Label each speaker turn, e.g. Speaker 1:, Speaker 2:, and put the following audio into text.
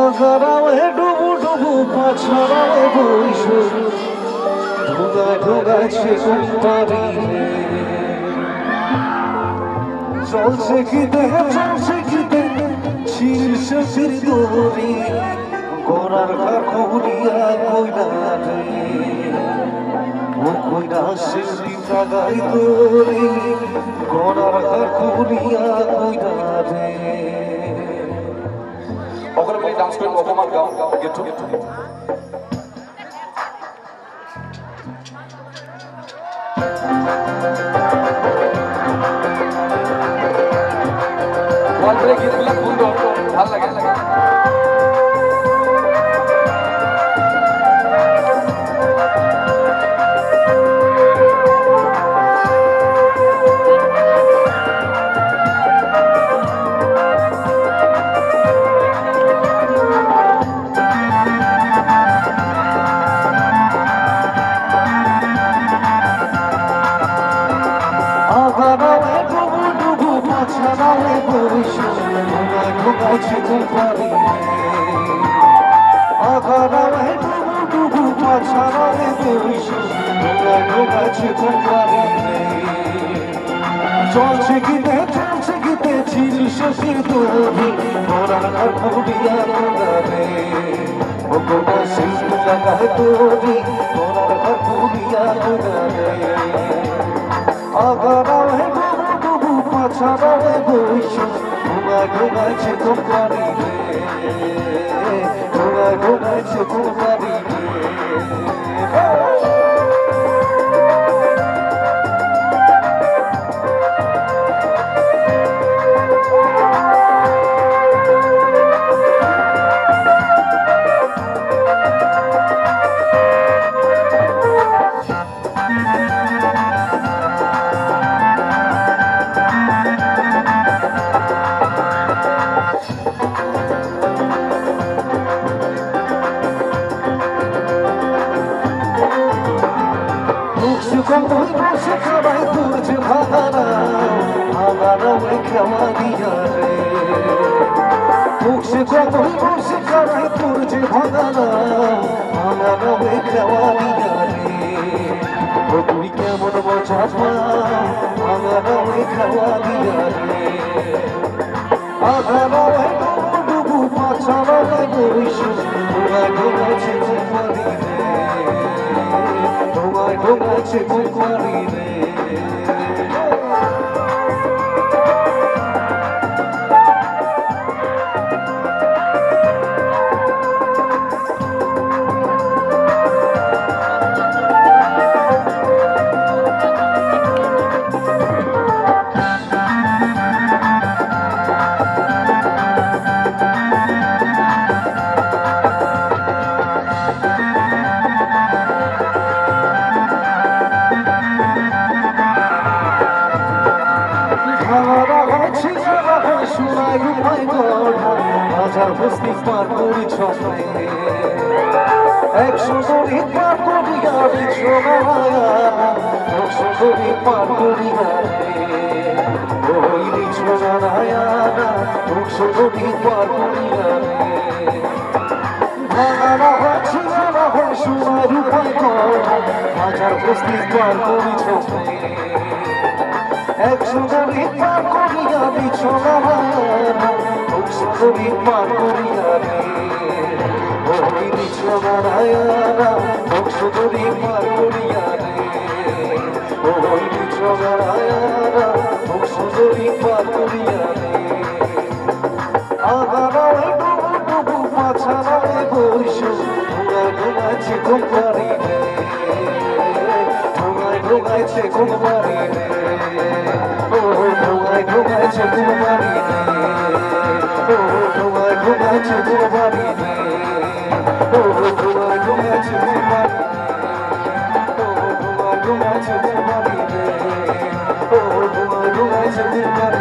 Speaker 1: আগারাওয়ে ডুবু ডুবু পাছারাওয়ে বইসু ঢোগায় ঢোগাইছে কোম্পানি চলছে কি দেহ চলছে কি দেহ শীর্ষের দৌড়ি গোড়ার ঘর খবরিয়া কইলা রে ও কইরা শিল্পী জাগাই দৌড়ি গোড়ার ঘর খবরিয়া কইলা রে
Speaker 2: ওখানে মিলে ডান্স করেন অপমান গাও গেট ওয়ান ব্রেক গীতগুলো সুন্দর ভালো লাগে
Speaker 1: আগারাওয়ে ডুবু ডুবু পাছারাওয়ে বইসু ঢোগায় ঢোগাইছে কোম্পানি আগারাওয়ে ডুবু ডুবু পাছারাওয়ে বইসু ঢোগায় ঢোগাইছে কোম্পানি চলছে গীতে ছিল শেষের দৌড়ি গোড়ার ঘর খবরিয়া গোড়াবে ও গোটা শিল্প জাগায় দৌড়ি গোড়ার ঘর খবরিয়া গোড়াবে আগারাওয়ে ডুবু ডুবু পাছারাওয়ে বইসু ঢোগায় ঢোগাইছে কোম্পানি ঢোগায় ঢোগাইছে কোম্পানি বসে খাবাই তুলছে ভাগারাওয়ে খেওয়া দিয়া রে বসে খাবাই তুলছে ভাগারাওয়ে খেওয়া দিয়া রে ও তুই কেমন মজা পা ভাগারাওয়ে খেওয়া দিয়া রে আগারাওয়ে ডুবু ডুবু পাছারাওয়ে বইসু ঢোগায় ঢোগাইছে কোম্পানি রে ঢোগায় ঢোগাইছে কোম্পানি রে সোনাই রূপাই গড়া হাজার বস্তি পার করি ছয় 100 গড়ি পার করিয়া বিছনায়া 100 গড়ি পার করিয়া রে ওই বিছনায়া 100 গড়ি পার করিয়া রে ভাঙারা হচ্ছে সোনাই রূপাই গড়া হাজার বস্তি পার করি ছয় 100 গড়ি পার করিয়া বিছনায়া 100 গড়ি পার করিয়া রে ওই বিছনায়া 100 গড়ি পার করিয়া রে ওই বিছনায়া 100 গড়ি পার করিয়া রে আগারাওয়ে ডুবু ডুবু পাছারাওয়ে বইসু ঢোগায় ঢোগাইছে কোম্পানি রে ঢোগায় ঢোগাইছে কোম্পানি রে ঢোগায় ঢোগাইছে কোম্পানি রে ঢোগায় ঢোগাইছে কোম্পানি রে ঢোগায় ঢোগাইছে কোম্পানি ঢোগায় ঢোগাইছে কোম্পানি রে ঢোগায় ঢোগাইছে কোম্পানি